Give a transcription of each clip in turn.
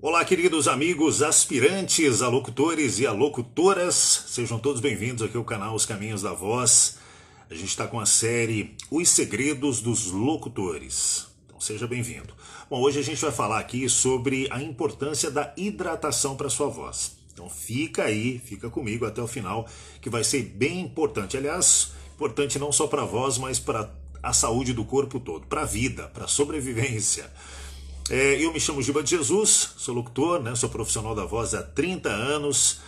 Olá, queridos amigos aspirantes a locutores e a locutoras, sejam todos bem-vindos aqui ao canal Os Caminhos da Voz. A gente está com a série Os Segredos dos Locutores, então seja bem-vindo. Bom, hoje a gente vai falar aqui sobre a importância da hidratação para a sua voz. Então fica aí, fica comigo até o final, que vai ser bem importante. Aliás, importante não só para a voz, mas para a saúde do corpo todo, para a vida, para a sobrevivência. Eu me chamo Giba de Jesus, sou locutor, sou profissional da voz há 30 anos,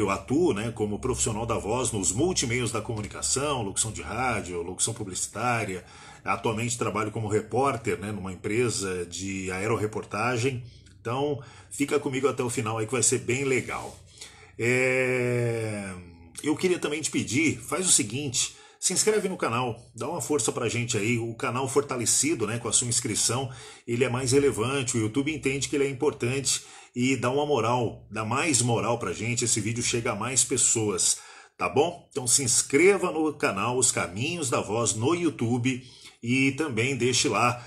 atuo como profissional da voz nos multimeios da comunicação, locução de rádio, locução publicitária. Atualmente trabalho como repórter numa empresa de aeroreportagem, então fica comigo até o final aí que vai ser bem legal. Eu queria também te pedir, faz o seguinte: se inscreve no canal, dá uma força pra gente aí. O canal fortalecido com a sua inscrição, ele é mais relevante, o YouTube entende que ele é importante e dá uma moral, dá mais moral pra gente, esse vídeo chega a mais pessoas, tá bom? Então se inscreva no canal Os Caminhos da Voz no YouTube e também deixe lá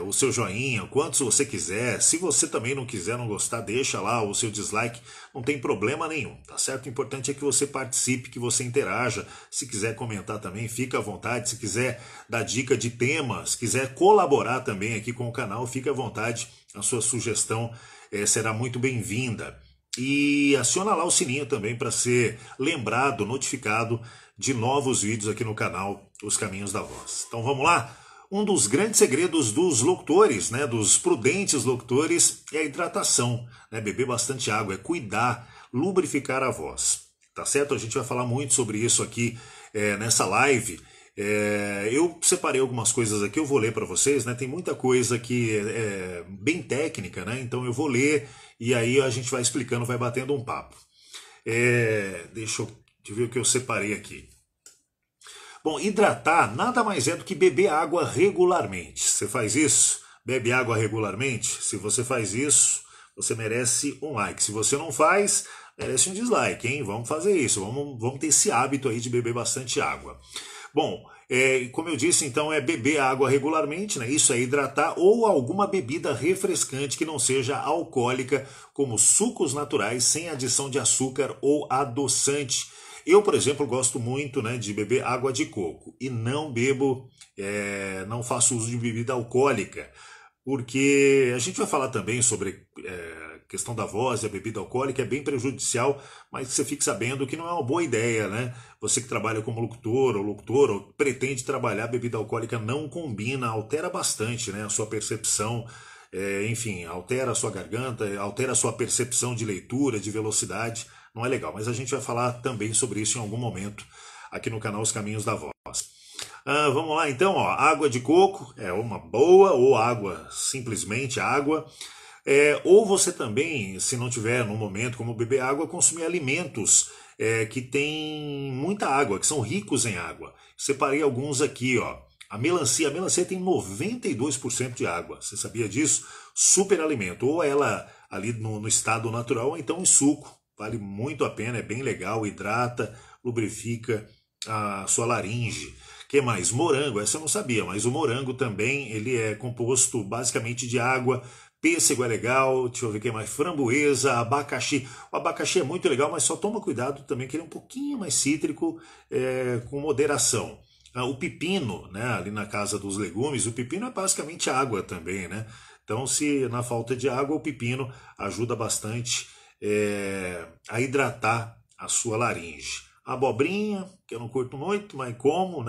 o seu joinha, quantos você quiser. Se você também não quiser, não gostar, deixa lá o seu dislike, não tem problema nenhum, tá certo? O importante é que você participe, que você interaja. Se quiser comentar também, fica à vontade. Se quiser dar dica de temas, quiser colaborar também aqui com o canal, fica à vontade. A sua sugestão será muito bem-vinda. E aciona lá o sininho também para ser lembrado, notificado de novos vídeos aqui no canal Os Caminhos da Voz. Então vamos lá? Um dos grandes segredos dos locutores, dos prudentes locutores, é a hidratação, beber bastante água, é cuidar, lubrificar a voz, tá certo? A gente vai falar muito sobre isso aqui nessa live. Eu separei algumas coisas aqui, eu vou ler para vocês, tem muita coisa que é bem técnica, então eu vou ler e aí a gente vai explicando, vai batendo um papo. Deixa eu ver o que eu separei aqui. Bom, hidratar nada mais é do que beber água regularmente. Você faz isso? Bebe água regularmente? Se você faz isso, você merece um like. Se você não faz, merece um dislike, hein? Vamos fazer isso, vamos ter esse hábito aí de beber bastante água. Bom, como eu disse, então é beber água regularmente, isso é hidratar, ou alguma bebida refrescante que não seja alcoólica, como sucos naturais sem adição de açúcar ou adoçante. Eu, por exemplo, gosto muito de beber água de coco e não bebo, não faço uso de bebida alcoólica, porque a gente vai falar também sobre a questão da voz e a bebida alcoólica, é bem prejudicial, mas você fique sabendo que não é uma boa ideia, Você que trabalha como locutor ou pretende trabalhar, bebida alcoólica não combina, altera bastante a sua percepção, enfim, altera a sua garganta, altera a sua percepção de leitura, de velocidade. Não é legal, mas a gente vai falar também sobre isso em algum momento aqui no canal Os Caminhos da Voz. Vamos lá então, água de coco é uma boa, ou água, simplesmente água. Ou você também, se não tiver no momento como beber água, consumir alimentos que tem muita água, que são ricos em água. Separei alguns aqui, A melancia tem 92% de água, você sabia disso? Super alimento, ou ela ali no estado natural, ou então em suco. Vale muito a pena, é bem legal, hidrata, lubrifica a sua laringe. Que mais? Morango, essa eu não sabia, mas o morango também ele é composto basicamente de água. Pêssego é legal, deixa eu ver o que mais, framboesa, abacaxi. O abacaxi é muito legal, mas só toma cuidado também que ele é um pouquinho mais cítrico, com moderação. O pepino, ali na casa dos legumes, o pepino é basicamente água também, Então, se na falta de água, o pepino ajuda bastante a hidratar a sua laringe. A abobrinha, que eu não curto muito, mas como,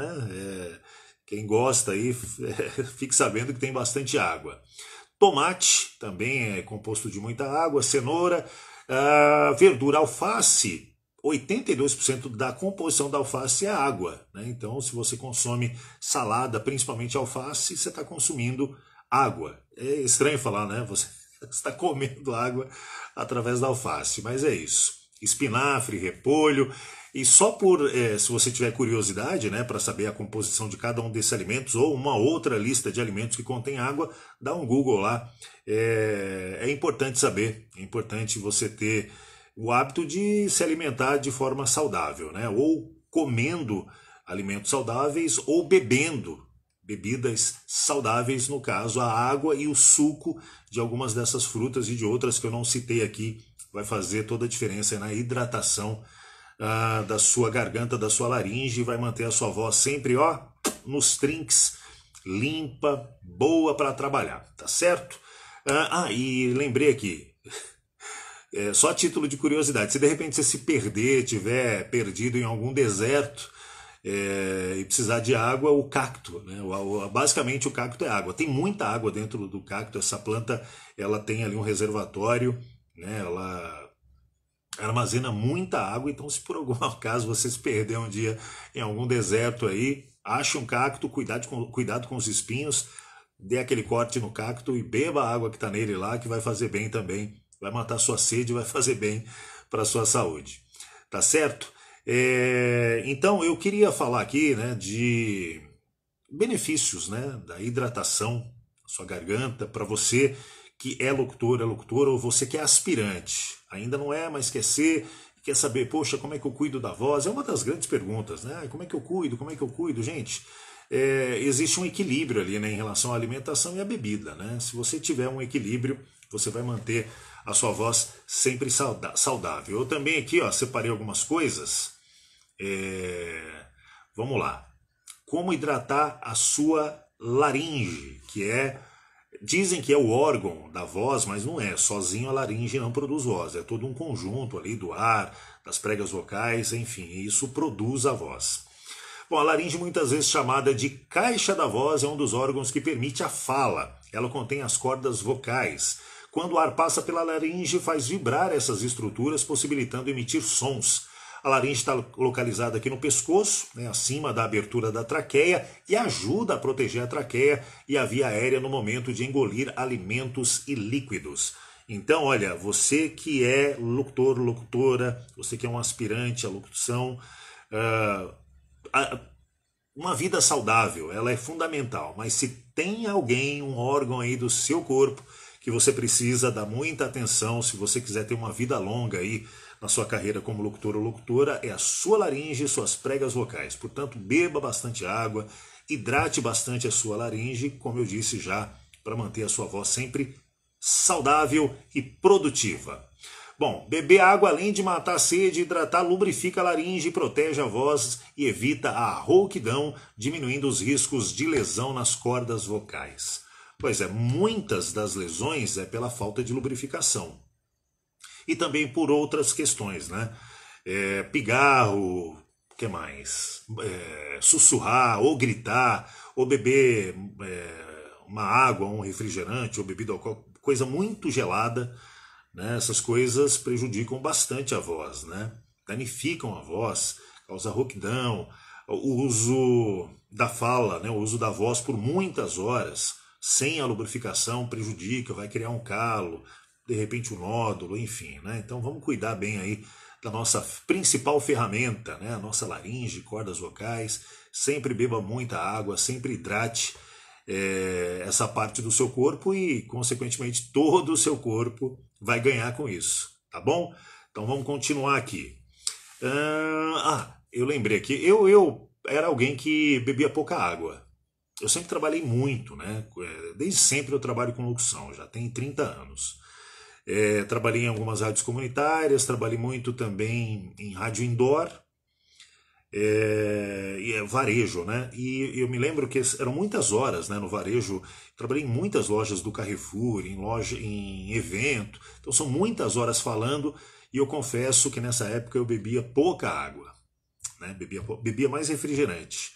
quem gosta aí, fique sabendo que tem bastante água. Tomate também é composto de muita água, cenoura, verdura, alface, 82% da composição da alface é água, Então, se você consome salada, principalmente alface, você está consumindo água. É estranho falar, Você está comendo água através da alface, mas é isso. Espinafre, repolho, e só se você tiver curiosidade, para saber a composição de cada um desses alimentos, ou uma outra lista de alimentos que contém água, dá um Google lá. É importante saber, é importante você ter o hábito de se alimentar de forma saudável, ou comendo alimentos saudáveis, ou bebendo bebidas saudáveis, no caso a água e o suco de algumas dessas frutas e de outras que eu não citei aqui, vai fazer toda a diferença na hidratação da sua garganta, da sua laringe, e vai manter a sua voz sempre, ó, nos trinques, limpa, boa para trabalhar, tá certo? E lembrei aqui, só a título de curiosidade, se de repente você se perder, tiver perdido em algum deserto e precisar de água, o cacto, né? Basicamente o cacto é água. Tem muita água dentro do cacto, essa planta ela tem ali um reservatório, né? Ela armazena muita água, então se por algum acaso você se perder um dia em algum deserto aí, ache um cacto, cuidado com os espinhos, dê aquele corte no cacto e beba a água que está nele lá, que vai fazer bem também, vai matar sua sede, vai fazer bem para a sua saúde, tá certo? Então eu queria falar aqui, né, de benefícios, né, da hidratação da sua garganta para você que é locutor, ou você que é aspirante, ainda não é, mas quer saber, poxa, como é que eu cuido da voz? É uma das grandes perguntas, né? Como é que eu cuido? Gente, existe um equilíbrio ali, né, em relação à alimentação e à bebida, né? Se você tiver um equilíbrio, você vai manter a sua voz sempre saudável. Eu também aqui, ó, separei algumas coisas. Vamos lá. Como hidratar a sua laringe, dizem que é o órgão da voz, mas não é. Sozinho a laringe não produz voz. É todo um conjunto ali do ar, das pregas vocais, enfim, isso produz a voz. Bom, a laringe, muitas vezes chamada de caixa da voz, é um dos órgãos que permite a fala. Ela contém as cordas vocais. Quando o ar passa pela laringe, faz vibrar essas estruturas, possibilitando emitir sons. A laringe está localizada aqui no pescoço, né, acima da abertura da traqueia, e ajuda a proteger a traqueia e a via aérea no momento de engolir alimentos e líquidos. Então, olha, você que é locutor, locutora, você que é um aspirante à locução, uma vida saudável, ela é fundamental, mas se tem alguém, um órgão aí do seu corpo que você precisa dar muita atenção, se você quiser ter uma vida longa aí na sua carreira como locutor ou locutora, é a sua laringe e suas pregas vocais. Portanto, beba bastante água, hidrate bastante a sua laringe, como eu disse já, para manter a sua voz sempre saudável e produtiva. Bom, beber água, além de matar a sede, hidratar, lubrifica a laringe, protege a voz e evita a rouquidão, diminuindo os riscos de lesão nas cordas vocais. Pois é, muitas das lesões é pela falta de lubrificação. E também por outras questões, né? Pigarro, o que mais? Sussurrar, ou gritar, ou beber uma água, um refrigerante, ou bebida alcoólica, coisa muito gelada, né? Essas coisas prejudicam bastante a voz, né? Danificam a voz, causa rouquidão, o uso da fala, né? O uso da voz por muitas horas, sem a lubrificação, prejudica, vai criar um calo, de repente um nódulo, enfim, né? Então vamos cuidar bem aí da nossa principal ferramenta, né? A nossa laringe, cordas vocais. Sempre beba muita água, sempre hidrate essa parte do seu corpo e, consequentemente, todo o seu corpo vai ganhar com isso, tá bom? Então vamos continuar aqui. Eu lembrei aqui, eu era alguém que bebia pouca água. Eu sempre trabalhei muito, né? Desde sempre eu trabalho com locução, já tem 30 anos. Trabalhei em algumas rádios comunitárias, trabalhei muito também em rádio indoor, varejo, né? E eu me lembro que eram muitas horas, né, no varejo. Trabalhei em muitas lojas do Carrefour, em evento, então são muitas horas falando, e eu confesso que nessa época eu bebia pouca água, né? Bebia mais refrigerante,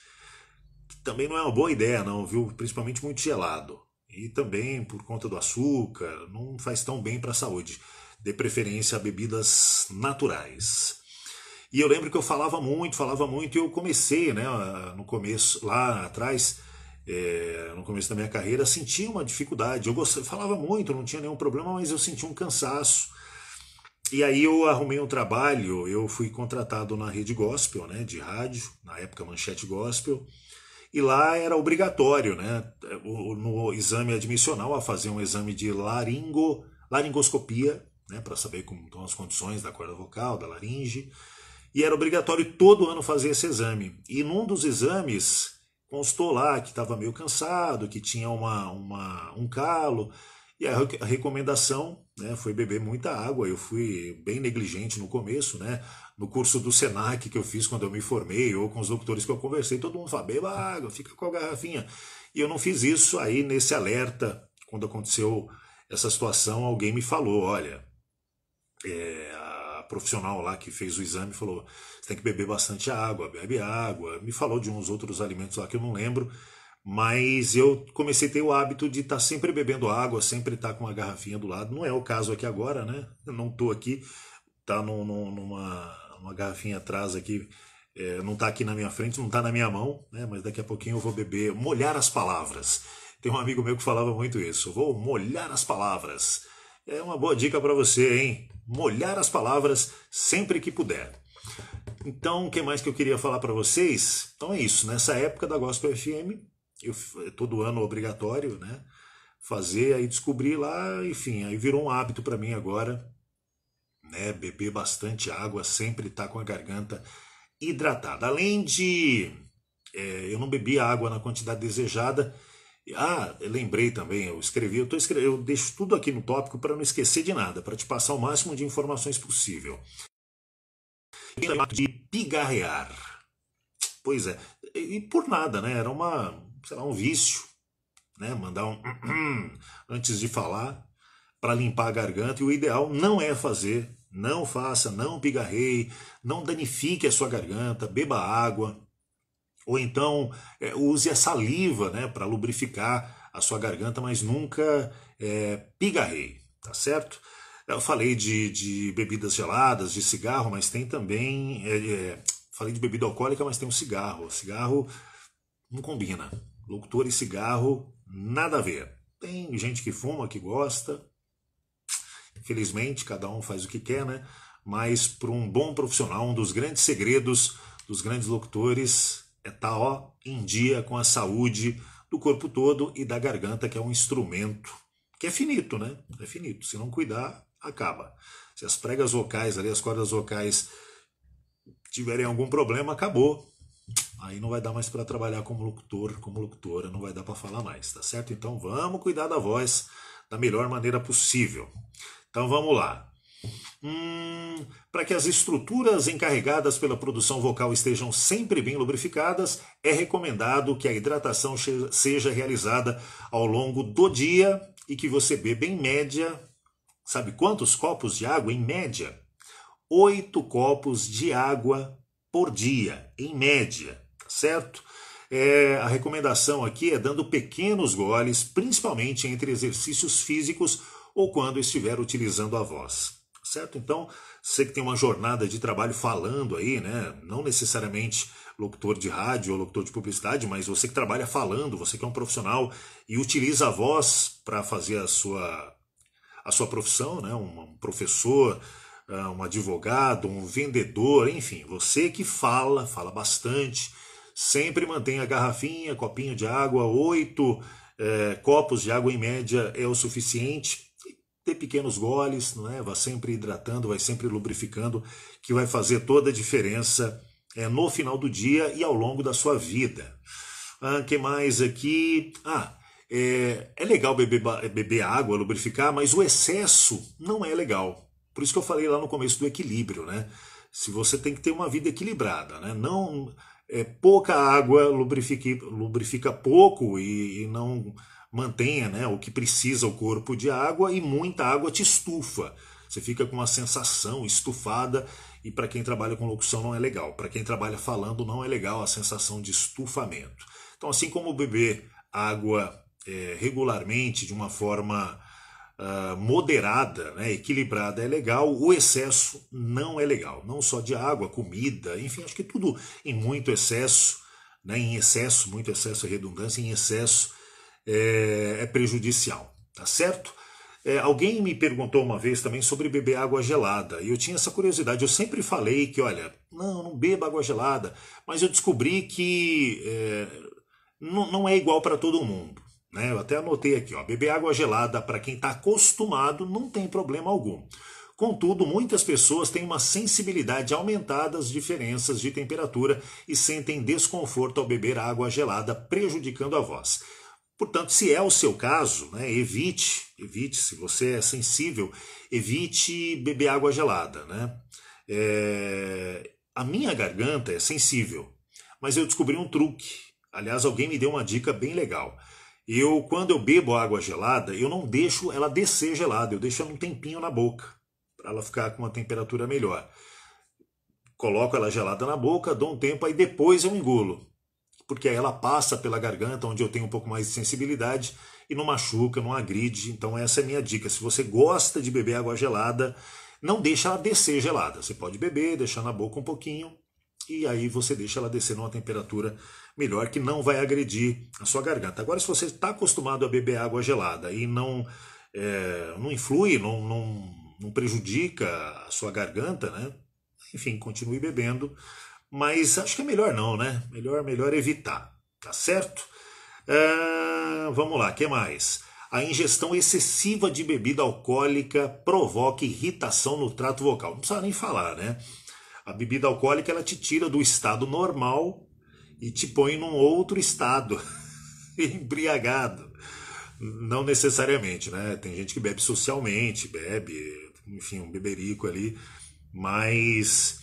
que também não é uma boa ideia não, viu? Principalmente muito gelado. E também, por conta do açúcar, não faz tão bem para a saúde. Dê preferência a bebidas naturais. E eu lembro que eu falava muito, e eu comecei, né, no começo, lá atrás, no começo da minha carreira, sentia uma dificuldade. Eu falava muito, não tinha nenhum problema, mas eu sentia um cansaço. E aí eu arrumei um trabalho, eu fui contratado na Rede Gospel, né, de rádio, na época Manchete Gospel. E lá era obrigatório, né, no exame admissional, a fazer um exame de laringoscopia, né, para saber como estão as condições da corda vocal, da laringe. E era obrigatório todo ano fazer esse exame. E num dos exames, constou lá que estava meio cansado, que tinha um calo, e a recomendação, né, foi beber muita água. Eu fui bem negligente no começo, né? No curso do Senac que eu fiz quando eu me formei, ou com os doutores que eu conversei, todo mundo fala, beba água, fica com a garrafinha. E eu não fiz isso. Aí nesse alerta, quando aconteceu essa situação, alguém me falou, olha, a profissional lá que fez o exame falou, você tem que beber bastante água, bebe água. Me falou de uns outros alimentos lá que eu não lembro, mas eu comecei a ter o hábito de estar sempre bebendo água, sempre estar com uma garrafinha do lado. Não é o caso aqui agora, né? Eu não estou aqui, tá numa garrafinha atrás aqui, não está aqui na minha frente, não está na minha mão, né? Mas daqui a pouquinho eu vou beber, molhar as palavras. Tem um amigo meu que falava muito isso, eu vou molhar as palavras. É uma boa dica para você, hein? Molhar as palavras sempre que puder. Então, o que mais que eu queria falar para vocês? Então é isso, nessa época da Gospel FM, todo ano obrigatório, né? Fazer, aí descobri lá, enfim, aí virou um hábito para mim agora, né? Beber bastante água, sempre estar com a garganta hidratada. Além de eu não bebi água na quantidade desejada. Eu lembrei também, eu deixo tudo aqui no tópico para não esquecer de nada, para te passar o máximo de informações possível. De pigarrear. Pois é, e por nada, né? Era um vício, né? Mandar um antes de falar para limpar a garganta, e o ideal não é fazer, não faça, não pigarreie, não danifique a sua garganta, beba água. Ou então use a saliva, né, para lubrificar a sua garganta, mas nunca pigarreie, tá certo? Eu falei de bebidas geladas, de cigarro, mas tem também... falei de bebida alcoólica, mas tem um cigarro. Cigarro não combina. Locutor e cigarro, nada a ver. Tem gente que fuma, que gosta. Infelizmente, cada um faz o que quer, né? Mas para um bom profissional, um dos grandes segredos dos grandes locutores é estar em dia com a saúde do corpo todo e da garganta, que é um instrumento que é finito, né? É finito. Se não cuidar, acaba. Se as pregas vocais ali, as cordas vocais tiverem algum problema, acabou. Aí não vai dar mais para trabalhar como locutor, como locutora, não vai dar para falar mais, tá certo? Então vamos cuidar da voz da melhor maneira possível. Então vamos lá. Para que as estruturas encarregadas pela produção vocal estejam sempre bem lubrificadas, é recomendado que a hidratação seja realizada ao longo do dia e que você beba em média, sabe quantos copos de água? Em média, 8 copos de água por dia, em média, certo? A recomendação aqui é dando pequenos goles, principalmente entre exercícios físicos ou quando estiver utilizando a voz. Certo? Então, você que tem uma jornada de trabalho falando aí, né? Não necessariamente locutor de rádio ou locutor de publicidade, mas você que trabalha falando, você que é um profissional e utiliza a voz para fazer a sua profissão, né? Um professor, um advogado, um vendedor, enfim, você que fala bastante, sempre mantenha a garrafinha, copinho de água, 8 copos de água em média é o suficiente. Ter pequenos goles, não é? Vai sempre hidratando, vai sempre lubrificando, que vai fazer toda a diferença no final do dia e ao longo da sua vida. Que mais aqui? É legal beber água, lubrificar, mas o excesso não é legal. Por isso que eu falei lá no começo do equilíbrio, né? Se você tem que ter uma vida equilibrada, né? Não pouca água lubrifica pouco e não mantenha, né, o que precisa o corpo de água, e muita água te estufa. Você fica com uma sensação estufada e para quem trabalha com locução não é legal. Para quem trabalha falando não é legal a sensação de estufamento. Então, assim como beber água regularmente, de uma forma moderada, né, equilibrada é legal, o excesso não é legal. Não só de água, comida, enfim, acho que tudo em muito excesso, né, muito excesso é redundância, em excesso é prejudicial, tá certo? Alguém me perguntou uma vez também sobre beber água gelada, e eu tinha essa curiosidade. Eu sempre falei que, olha, não beba água gelada, mas eu descobri que não é igual para todo mundo, né? Eu até anotei aqui, ó, beber água gelada para quem está acostumado não tem problema algum. Contudo, muitas pessoas têm uma sensibilidade aumentada às diferenças de temperatura e sentem desconforto ao beber água gelada, prejudicando a voz. Portanto, se é o seu caso, né, evite, se você é sensível, evite beber água gelada, né? A minha garganta é sensível, mas eu descobri um truque. Aliás, alguém me deu uma dica bem legal. Quando eu bebo água gelada, eu não deixo ela descer gelada, eu deixo ela um tempinho na boca, para ela ficar com uma temperatura melhor. Coloco ela gelada na boca, dou um tempo, aí depois eu engulo, porque aí ela passa pela garganta, onde eu tenho um pouco mais de sensibilidade, e não machuca, não agride. Então essa é a minha dica. Se você gosta de beber água gelada, não deixa ela descer gelada. Você pode beber, deixar na boca um pouquinho, e aí você deixa ela descer numa temperatura melhor, que não vai agredir a sua garganta. Agora, se você está acostumado a beber água gelada e não influi, não prejudica a sua garganta, né? Enfim, continue bebendo, mas acho que é melhor não, né? Melhor evitar, tá certo? Vamos lá, o que mais? A ingestão excessiva de bebida alcoólica provoca irritação no trato vocal. Não precisa nem falar, né? A bebida alcoólica, ela te tira do estado normal e te põe num outro estado, embriagado. Não necessariamente, né? Tem gente que bebe socialmente, enfim, um beberico ali, mas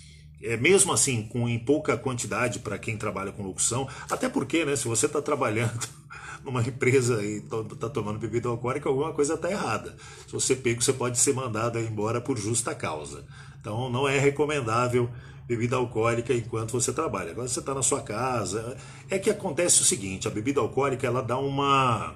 mesmo assim, em pouca quantidade para quem trabalha com locução, até porque, né, se você está trabalhando numa empresa e está tomando bebida alcoólica, alguma coisa está errada. Se você pega, você pode ser mandado embora por justa causa. Então não é recomendável bebida alcoólica enquanto você trabalha. Agora você está na sua casa. É que acontece o seguinte, a bebida alcoólica ela dá uma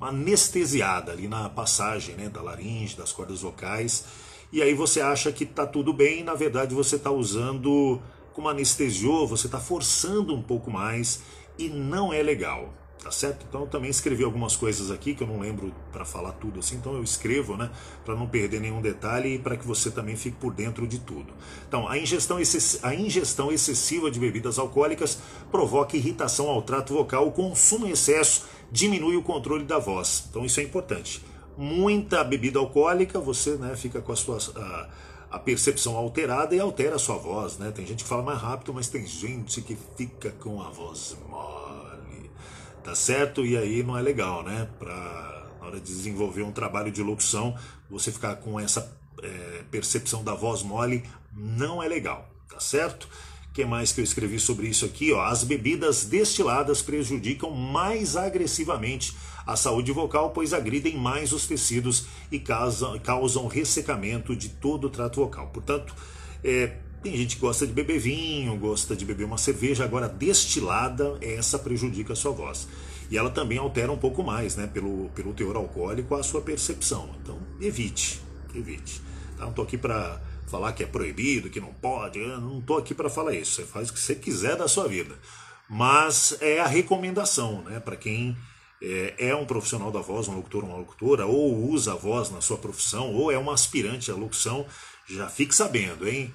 anestesiada ali na passagem, né, da laringe, das cordas vocais, e aí você acha que está tudo bem, e na verdade você está usando como anestesiou, você está forçando um pouco mais e não é legal. Tá certo? Então eu também escrevi algumas coisas aqui que eu não lembro para falar tudo assim, então eu escrevo, né, para não perder nenhum detalhe e para que você também fique por dentro de tudo. Então, a ingestão excessiva de bebidas alcoólicas provoca irritação ao trato vocal, o consumo em excesso diminui o controle da voz. Então isso é importante. Muita bebida alcoólica, você, né, fica com a percepção alterada e altera a sua voz, né? Tem gente que fala mais rápido, mas tem gente que fica com a voz mole. Tá certo? E aí não é legal, né? Na hora de desenvolver um trabalho de locução, você ficar com essa percepção da voz mole não é legal, tá certo? O que mais que eu escrevi sobre isso aqui? As bebidas destiladas prejudicam mais agressivamente a saúde vocal, pois agridem mais os tecidos e causam ressecamento de todo o trato vocal. Portanto, tem gente que gosta de beber vinho, gosta de beber uma cerveja, agora destilada, essa prejudica a sua voz. E ela também altera um pouco mais, né, pelo teor alcoólico, a sua percepção. Então, evite. Tá? Não estou aqui para falar que é proibido, que não pode, eu não estou aqui para falar isso. Você faz o que você quiser da sua vida. Mas é a recomendação, né, para quem é um profissional da voz, um locutor, uma locutora, ou usa a voz na sua profissão, ou é um aspirante à locução, já fique sabendo, hein?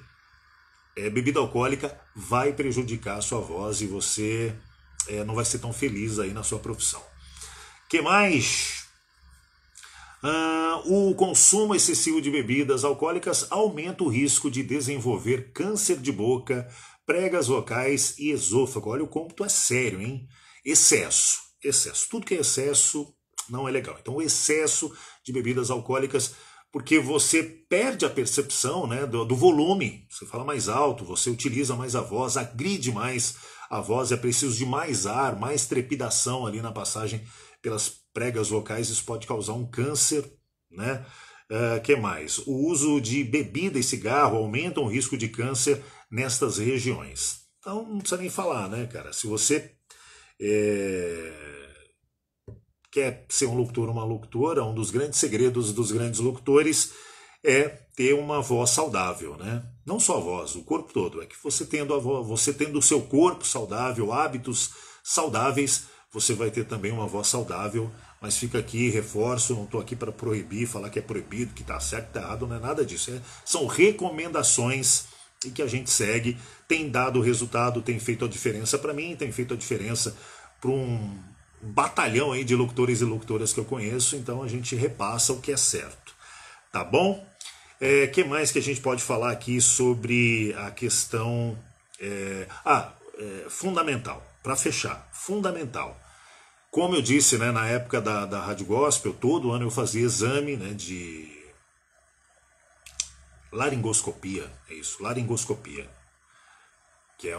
Bebida alcoólica vai prejudicar a sua voz e você não vai ser tão feliz aí na sua profissão. Que mais? O consumo excessivo de bebidas alcoólicas aumenta o risco de desenvolver câncer de boca, pregas vocais e esôfago. Olha, o cômputo é sério, hein? Excesso. Tudo que é excesso não é legal. Então, o excesso de bebidas alcoólicas, porque você perde a percepção, né, do volume, você fala mais alto, você utiliza mais a voz, agride mais a voz, é preciso de mais ar, mais trepidação ali na passagem pelas pregas vocais, isso pode causar um câncer, né? Que mais? O uso de bebida e cigarro aumenta o risco de câncer nestas regiões. Então não precisa nem falar, né, cara? Se você quer ser um locutor ou uma locutora, um dos grandes segredos dos grandes locutores é ter uma voz saudável, né? Não só a voz, o corpo todo. É que você tendo o seu corpo saudável, hábitos saudáveis, você vai ter também uma voz saudável. Mas fica aqui, reforço, não estou aqui para proibir, falar que é proibido, que está certo, está errado, não é nada disso. São recomendações e que a gente segue, tem dado resultado, tem feito a diferença para mim, tem feito a diferença para um batalhão aí de locutores e locutoras que eu conheço, então a gente repassa o que é certo, tá bom? Que mais que a gente pode falar aqui sobre a questão fundamental, para fechar, fundamental. Como eu disse, né, na época da Rádio Gospel, todo ano eu fazia exame, né, de laringoscopia, laringoscopia, que é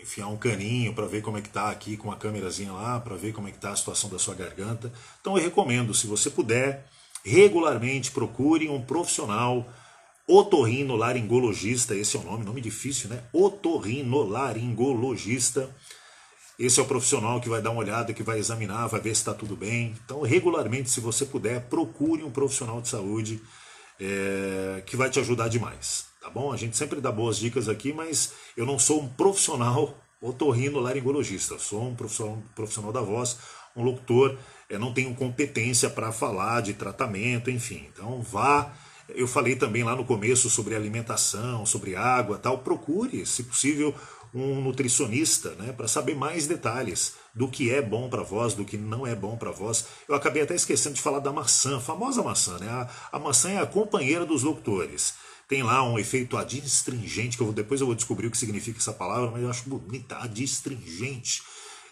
enfiar um caninho para ver como é que tá aqui com uma câmerazinha lá, para ver como é que tá a situação da sua garganta. Então eu recomendo, se você puder, regularmente procure um profissional otorrinolaringologista, esse é o nome difícil, né? Otorrinolaringologista. Esse é o profissional que vai dar uma olhada, que vai examinar, vai ver se está tudo bem. Então, regularmente, se você puder, procure um profissional de saúde que vai te ajudar demais, tá bom? A gente sempre dá boas dicas aqui, mas eu não sou um profissional otorrinolaringologista, sou um profissional da voz, um locutor, não tenho competência para falar de tratamento, enfim. Então, eu falei também lá no começo sobre alimentação, sobre água, tal. Procure, se possível, um nutricionista, né, para saber mais detalhes do que é bom para a voz, do que não é bom para a voz. Eu acabei até esquecendo de falar da maçã, a famosa maçã, né? A maçã é a companheira dos locutores. Tem lá um efeito adstringente, que depois eu vou descobrir o que significa essa palavra, mas eu acho bonita, adstringente.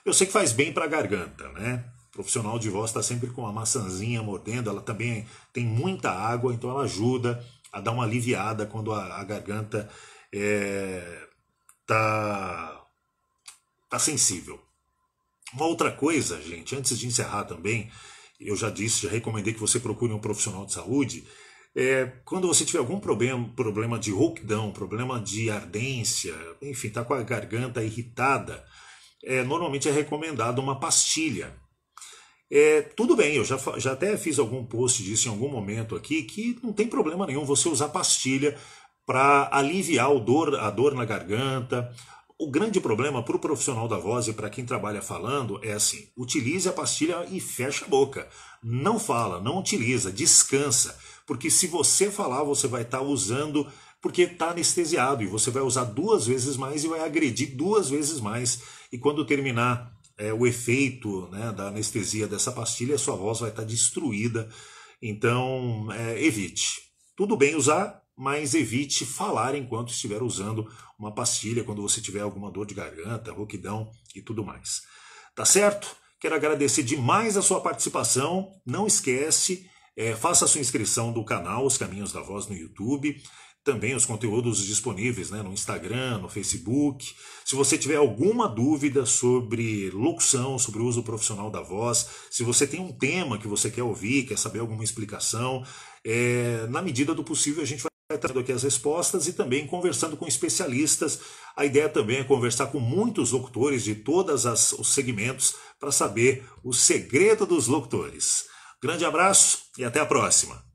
Eu sei que faz bem para a garganta, né? O profissional de voz está sempre com uma maçãzinha mordendo, ela também tem muita água, então ela ajuda a dar uma aliviada quando a garganta tá sensível. Uma outra coisa, gente, antes de encerrar também, eu já recomendei que você procure um profissional de saúde. Quando você tiver algum problema de rouquidão, problema de ardência, enfim, tá com a garganta irritada, normalmente é recomendado uma pastilha. Tudo bem, eu já até fiz algum post disso em algum momento aqui, que não tem problema nenhum você usar pastilha para aliviar a dor na garganta. O grande problema para o profissional da voz e para quem trabalha falando é assim: utilize a pastilha e fecha a boca. Não fala, não utiliza, descansa. Porque se você falar, você vai estar usando, porque está anestesiado, e você vai usar 2 vezes mais e vai agredir 2 vezes mais. E quando terminar o efeito, né, da anestesia dessa pastilha, a sua voz vai estar destruída. Então, evite. Tudo bem usar, mas evite falar enquanto estiver usando uma pastilha, quando você tiver alguma dor de garganta, rouquidão e tudo mais. Tá certo? Quero agradecer demais a sua participação. Não esquece, faça a sua inscrição do canal Os Caminhos da Voz no YouTube. Também os conteúdos disponíveis, né, no Instagram, no Facebook. Se você tiver alguma dúvida sobre locução, sobre o uso profissional da voz, se você tem um tema que você quer ouvir, quer saber alguma explicação, na medida do possível a gente vai trazendo aqui as respostas e também conversando com especialistas. A ideia também é conversar com muitos locutores de todos os segmentos para saber o segredo dos locutores. Grande abraço e até a próxima!